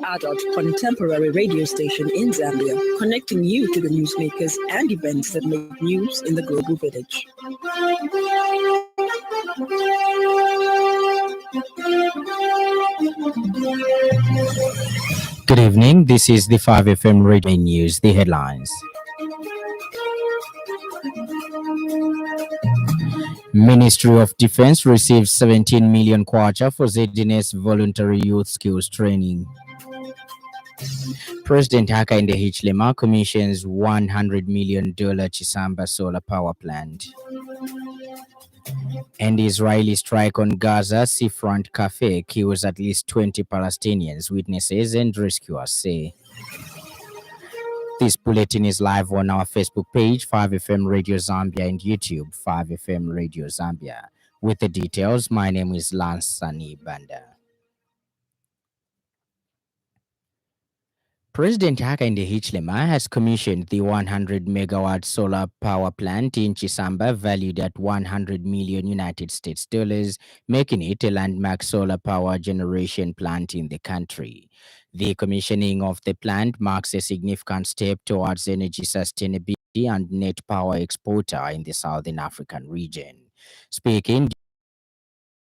adult contemporary radio station in Zambia, connecting you to the newsmakers and events that make news in the global village. Good evening, this is the 5FM Radio News, the headlines. Ministry of Defense receives 17 million kwacha for ZNS voluntary youth skills training. President Hakainde Hichilema commissions $100 million Chisamba solar power plant. And Israeli strike on Gaza seafront cafe kills at least 20 Palestinians, witnesses and rescuers say. This bulletin is live on our Facebook page, 5FM Radio Zambia, and YouTube, 5FM Radio Zambia. With the details, my name is Lance Sannie, Banda. President Hakainde Hichilema has commissioned the 100 megawatt solar power plant in Chisamba valued at $100 million United States dollars, making it a landmark solar power generation plant in the country. The commissioning of the plant marks a significant step towards energy sustainability and net power exporter in the Southern African region. Speaking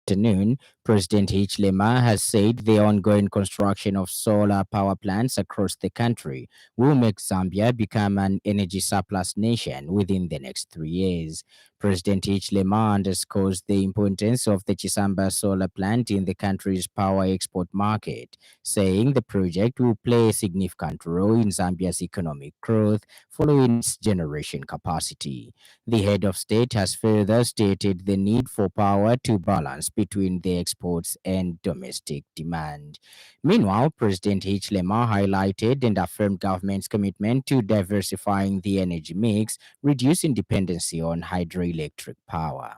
afternoon, President Hichilema has said the ongoing construction of solar power plants across the country will make Zambia become an energy surplus nation within the next 3 years. President Hichilema underscores the importance of the Chisamba solar plant in the country's power export market, saying the project will play a significant role in Zambia's economic growth following its generation capacity. The head of state has further stated the need for power to balance between the exports and domestic demand. Meanwhile, President Hichilema highlighted and affirmed government's commitment to diversifying the energy mix, reducing dependency on hydroelectric power.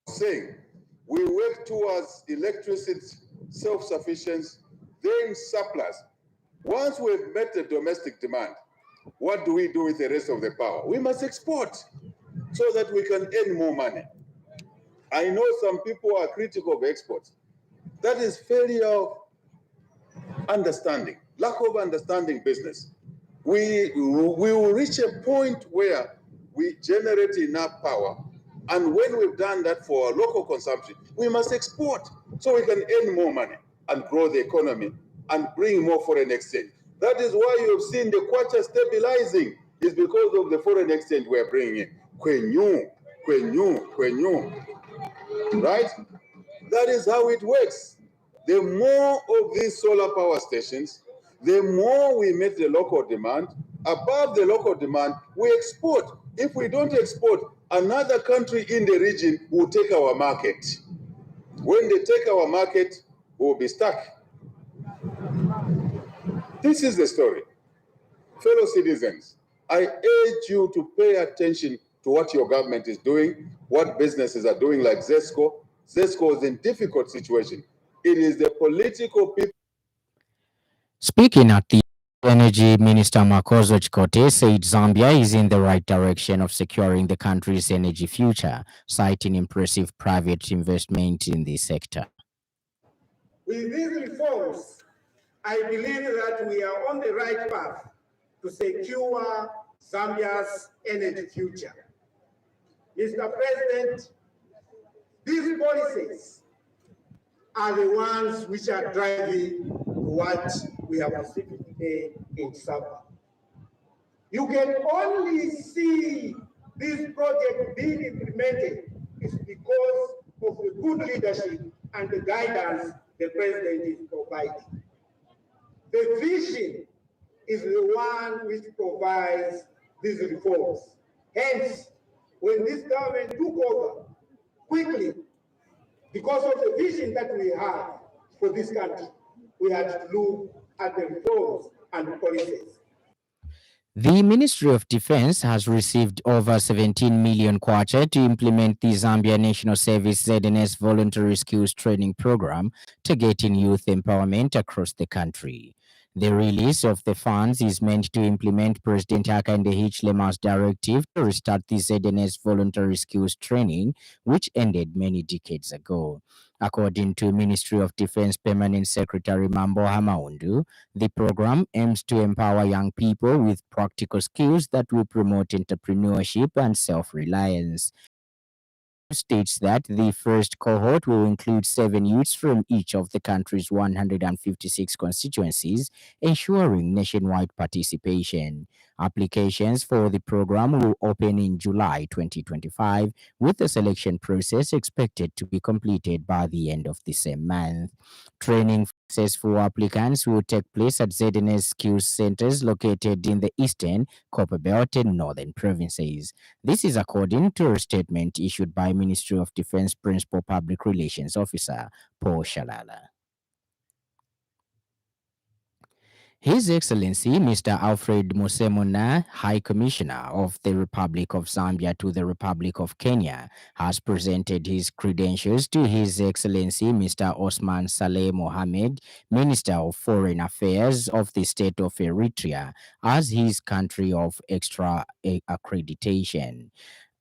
Saying we work towards electricity self-sufficiency, then surplus. Once we've met the domestic demand, what do we do with the rest of the power? We must export so that we can earn more money. I know some people are critical of exports. That is failure of understanding, lack of understanding business. We will reach a point where we generate enough power, and when we've done that for our local consumption, we must export so we can earn more money and grow the economy and bring more foreign exchange. That is why you have seen the kwacha stabilizing. It's because of the foreign exchange we're bringing in. Kwenyu. Right? That is how it works. The more of these solar power stations, the more we meet the local demand. Above the local demand, we export. If we don't export, another country in the region will take our market. When they take our market, we'll be stuck. This is the story. Fellow citizens, I urge you to pay attention to what your government is doing, what businesses are doing like ZESCO. ZESCO is in difficult situation. It is the political people. Speaking at the Energy Minister Makozo Chikote said Zambia is in the right direction of securing the country's energy future, citing impressive private investment in the sector. With these reforms, I believe that we are on the right path to secure Zambia's energy future. Mr. President, these policies are the ones which are driving what we have received today in Zambia. You can only see this project being implemented is because of the good leadership and the guidance the President is providing. The vision is the one which provides these reforms. Hence, when this government took over quickly, because of the vision that we have for this country, we had to look at the reforms and policies. The Ministry of Defense has received over 17 million kwacha to implement the Zambia National Service ZNS Voluntary Skills Training Program, targeting youth empowerment across the country. The release of the funds is meant to implement President Hakainde Hichilema's directive to restart the ZNS voluntary skills training, which ended many decades ago. According to Ministry of Defense Permanent Secretary Mambo Hamaundu, the program aims to empower young people with practical skills that will promote entrepreneurship and self-reliance. States that the first cohort will include 7 youths from each of the country's 156 constituencies, ensuring nationwide participation. Applications for the program will open in July 2025, with the selection process expected to be completed by the end of the same month. Training for successful applicants will take place at ZNS skills centers located in the eastern, Copperbelt, and northern provinces. This is according to a statement issued by Ministry of Defense Principal Public Relations Officer Paul Shalala. His Excellency Mr. Alfred Musemuna, High Commissioner of the Republic of Zambia to the Republic of Kenya, has presented his credentials to His Excellency Mr. Osman Saleh Mohammed, Minister of Foreign Affairs of the State of Eritrea, as his country of extra accreditation.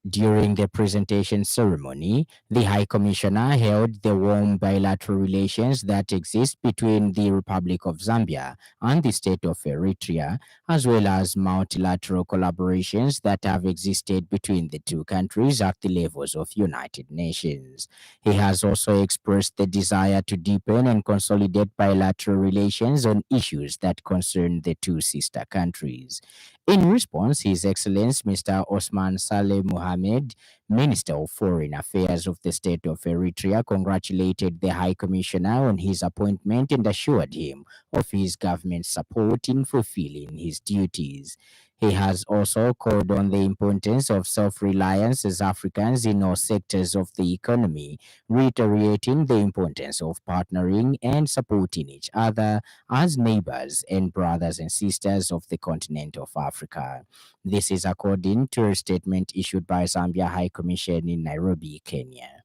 During the presentation ceremony, the High Commissioner held the warm bilateral relations that exist between the Republic of Zambia and the State of Eritrea, as well as multilateral collaborations that have existed between the two countries at the levels of United Nations. He has also expressed the desire to deepen and consolidate bilateral relations on issues that concern the two sister countries. In response, His Excellency Mr. Osman Saleh Mohammed, Minister of Foreign Affairs of the State of Eritrea, congratulated the High Commissioner on his appointment and assured him of his government's support in fulfilling his duties. He has also called on the importance of self-reliance as Africans in all sectors of the economy, reiterating the importance of partnering and supporting each other as neighbors and brothers and sisters of the continent of Africa. This is according to a statement issued by Zambia High Commission in Nairobi, Kenya.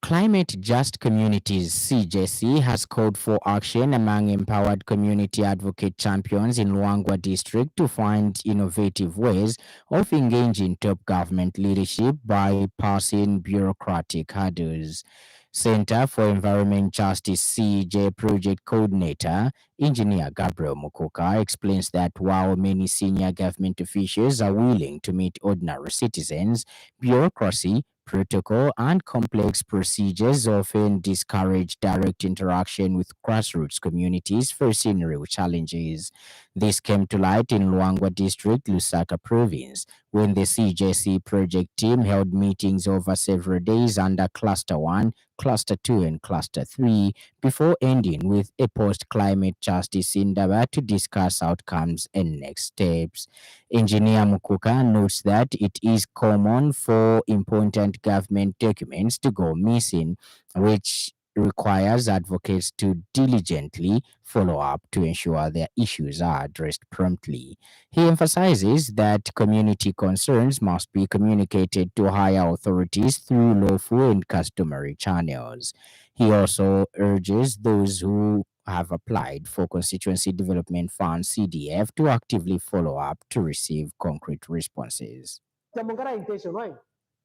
Climate Just Communities (CJC) has called for action among empowered community advocate champions in Luangwa district to find innovative ways of engaging top government leadership by passing bureaucratic hurdles. Center for Environment Justice CJ Project Coordinator, Engineer Gabriel Mukuka, explains that while many senior government officials are willing to meet ordinary citizens, bureaucracy, protocol, and complex procedures often discourage direct interaction with grassroots communities facing real challenges. This came to light in Luangwa District, Lusaka Province, when the CJC project team held meetings over several days under Cluster 1, Cluster 2, and Cluster 3, before ending with a post-climate justice endeavor to discuss outcomes and next steps. Engineer Mukuka notes that it is common for important government documents to go missing, which requires advocates to diligently follow up to ensure their issues are addressed promptly. He emphasizes that community concerns must be communicated to higher authorities through lawful and customary channels. He also urges those who have applied for Constituency Development Fund CDF to actively follow up to receive concrete responses. intention, right?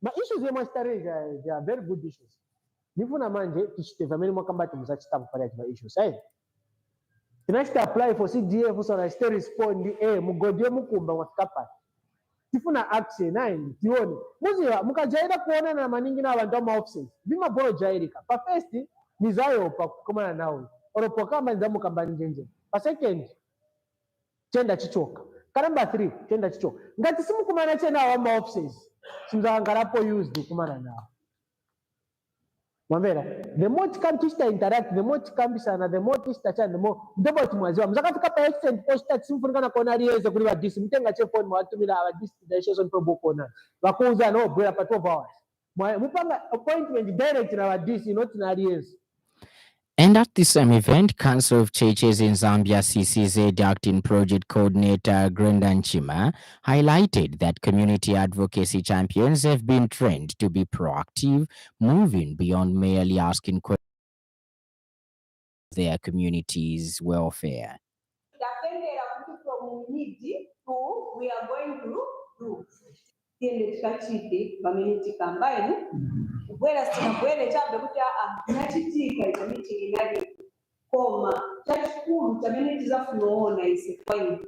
But issues they must they are very good issues. Nifuna manje tushiteva many mwakambati muzachitabu pale kwa issues, eh? Tinashita apply for CDF so na still respond mugodie mukumba wafikapa. Tifuna action nine tione. Muziwa mukajaida kuona na maningi na abantu ma offices. Bima bolo jairika. Pa first nizayo pa kukomana nawe. Oropo kama nzamu kambani njenje. Pa second chenda chichoka. Karamba 3 chenda chichoka. Ngati simu kumana chena wa ma offices. Simzangarapo used kumana nawe. The more Kambista interact, the more Kambisana, the more Tistachan, the more double to Mazam. Zakaka extent post that Simfuna Conari is a good dismissing a chef on what to be our destination for Bokona. Bakuza no, Brea for 12 hours. My Mupanga appointment direct in our DC, not in areas. And at the same event, Council of Churches in Zambia CCZ Acting Project Coordinator Grendan Chima highlighted that community advocacy champions have been trained to be proactive, moving beyond merely asking questions their community's welfare. From need to we are going to do. Tiende tukachite community combine kubwera sinabwere chabe kuti nachitika icho meeting inali koma chachikulu chamene tizafunoona ise kwaini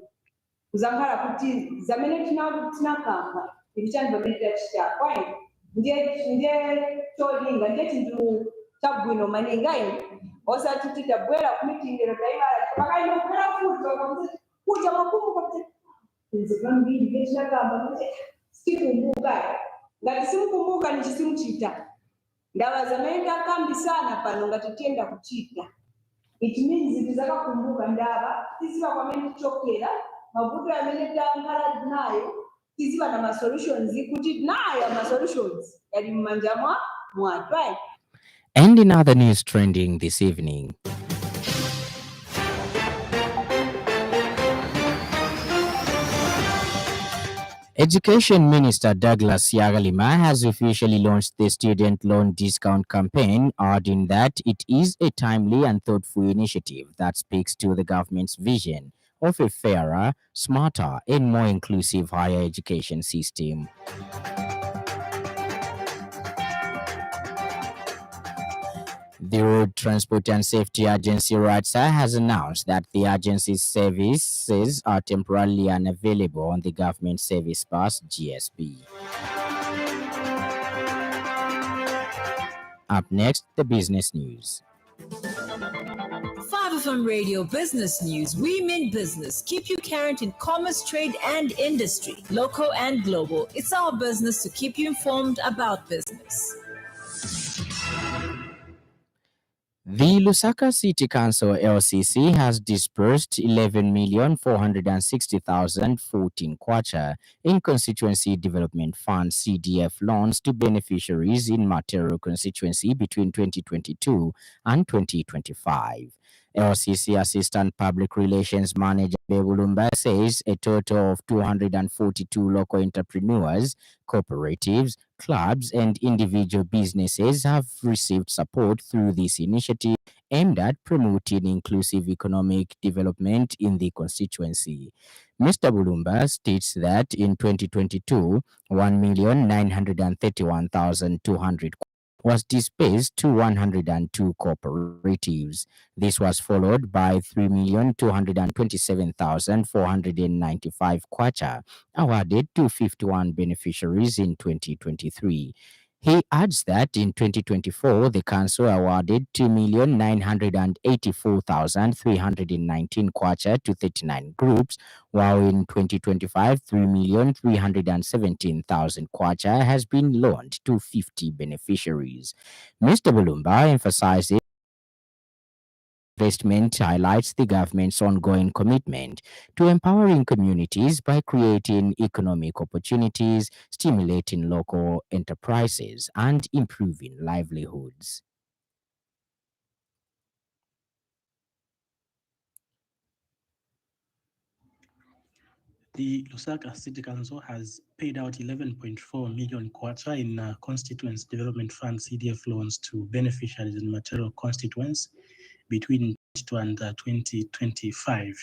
kuzangala kuti zamene tinakamba ibichani pamene tachita kwaini ndiye cholinga ndiye chinthu chabwino maninga ini osati titabwera ku meeting lero taimala pakainobwera futi kuja makumu kuti nzikambiri ngechakamba kuti sikumbuka ngati simkumbuka ni chisimuchita ndawa zamene takambisana pano ngati tienda kuchita it means tizakakumbuka ndaba tiziva kwamene tichokera mavuto amene tankhala nayo tiziva na masolutions kuti nayo masolutions yali mmanja mwathu. And in other news trending this evening, Education Minister Douglas Yagalima has officially launched the student loan discount campaign, adding that it is a timely and thoughtful initiative that speaks to the government's vision of a fairer, smarter, and more inclusive higher education system. The Road Transport and Safety Agency RATSA has announced that the agency's services are temporarily unavailable on the Government Service Bus GSB. Up next, the business news. 5FM Radio Business News. We mean business. Keep you current in commerce, trade, and industry, local and global. It's our business to keep you informed about business. The Lusaka City Council LCC has disbursed 11,460,014 kwacha in Constituency Development Fund CDF loans to beneficiaries in Matero constituency between 2022 and 2025. LCC Assistant Public Relations Manager Bebulumba says a total of 242 local entrepreneurs, cooperatives, clubs, and individual businesses have received support through this initiative aimed at promoting inclusive economic development in the constituency. Mr. Bulumba states that in 2022, 1,931,200 was dispersed to 102 cooperatives. This was followed by 3,227,495 kwacha awarded to 51 beneficiaries in 2023. He adds that in 2024, the council awarded 2,984,319 kwacha to 39 groups, while in 2025, 3,317,000 kwacha has been loaned to 50 beneficiaries. Mr. Bulumba emphasizes investment highlights the government's ongoing commitment to empowering communities by creating economic opportunities, stimulating local enterprises, and improving livelihoods. The Lusaka City Council has paid out 11.4 million kwacha in Constituency Development Fund CDF loans to beneficiaries in material constituents between 2022 and 2025.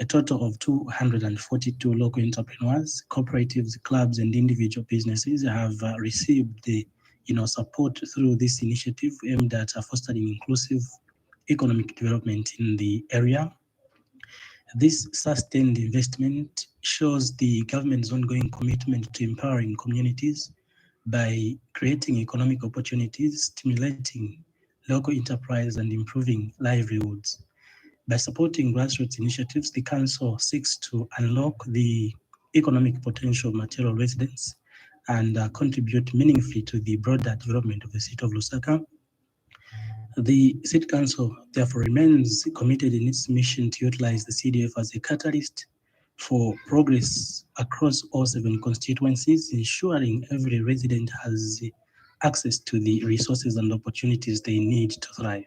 A total of 242 local entrepreneurs, cooperatives, clubs, and individual businesses have received the support through this initiative aimed at fostering inclusive economic development in the area. This sustained investment shows the government's ongoing commitment to empowering communities by creating economic opportunities, stimulating local enterprise, and improving livelihoods. By supporting grassroots initiatives, the council seeks to unlock the economic potential of material residents and contribute meaningfully to the broader development of the city of Lusaka. The City Council therefore remains committed in its mission to utilize the CDF as a catalyst for progress across all 7 constituencies, ensuring every resident has access to the resources and opportunities they need to thrive.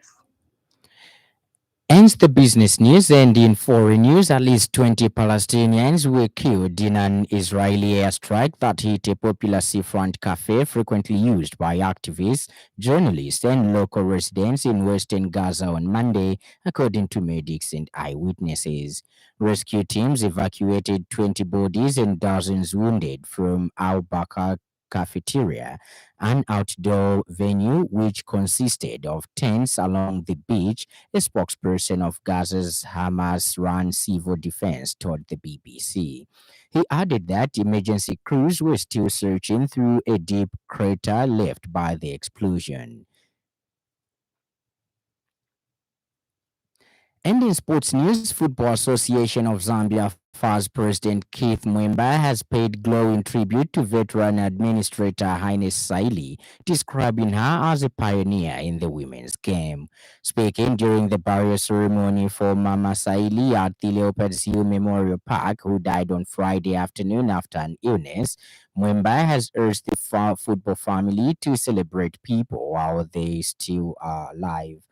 Ends the business news, and in foreign news, at least 20 Palestinians were killed in an Israeli airstrike that hit a popular seafront cafe frequently used by activists, journalists, and local residents in western Gaza on Monday, according to medics and eyewitnesses. Rescue teams evacuated 20 bodies and dozens wounded from Al Bakr cafeteria, an outdoor venue which consisted of tents along the beach. A spokesperson of Gaza's Hamas-run civil defense told the BBC. He added that emergency crews were still searching through a deep crater left by the explosion. And in sports news, Football Association of Zambia FAS President Keith Mwemba has paid glowing tribute to veteran administrator Hines Saili, describing her as a pioneer in the women's game. Speaking during the burial ceremony for Mama Saili at the Leopards Hill Memorial Park, who died on Friday afternoon after an illness, Mwemba has urged the football family to celebrate people while they still are alive.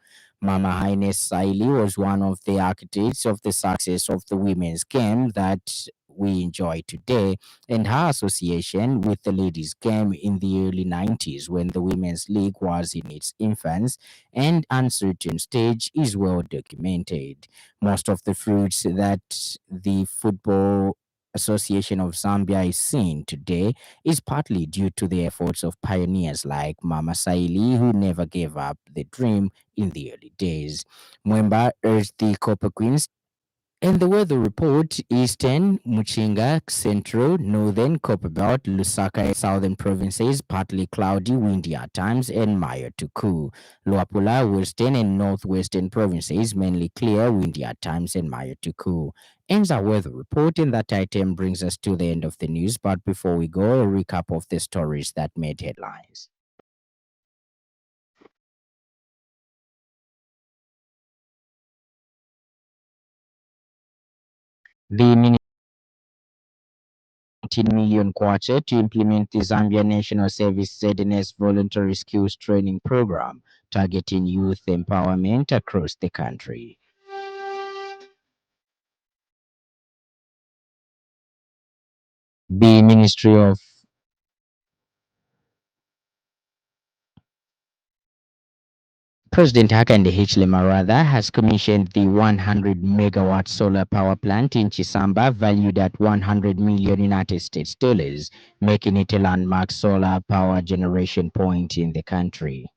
Mama Hines Saili was one of the architects of the success of the women's game that we enjoy today, and her association with the ladies' game in the early 90s when the women's league was in its infancy and uncertain stage is well documented. Most of the fruits that the Football Association of Zambia is seeing today is partly due to the efforts of pioneers like Mama Saili, who never gave up the dream in the early days. Mwemba urged the Copper Queens and the weather report: Eastern, Muchinga, Central, Northern, Copperbelt, Lusaka, and Southern provinces, partly cloudy, windy at times, and mild to cool. Luapula, Western, and Northwestern provinces, mainly clear, windy at times, and mild to cool. Ends our weather report, and that item brings us to the end of the news. But before we go, a recap of the stories that made headlines. The 19 million kwacha to implement the Zambia National Service ZNS voluntary skills training program targeting youth empowerment across the country. The Ministry of President Hakainde Hichilema rather has commissioned the 100 megawatt solar power plant in Chisamba valued at 100 million United States dollars, making it a landmark solar power generation point in the country.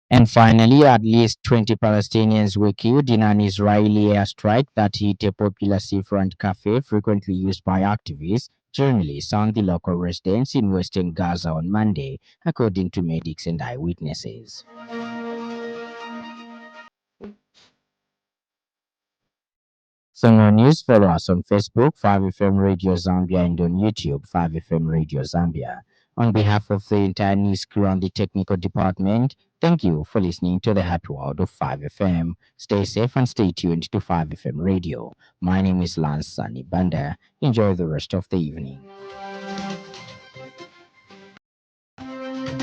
And finally, at least 20 Palestinians were killed in an Israeli airstrike that hit a popular seafront cafe frequently used by activists, journalists, and the local residents in western Gaza on Monday, according to medics and eyewitnesses. For more news, follow us on Facebook, 5FM Radio Zambia, and on YouTube, 5FM Radio Zambia. On behalf of the entire news crew and the technical department, thank you for listening to the happy world of 5FM. Stay safe and stay tuned to 5FM Radio. My name is Lance Sannie Banda. Enjoy the rest of the evening.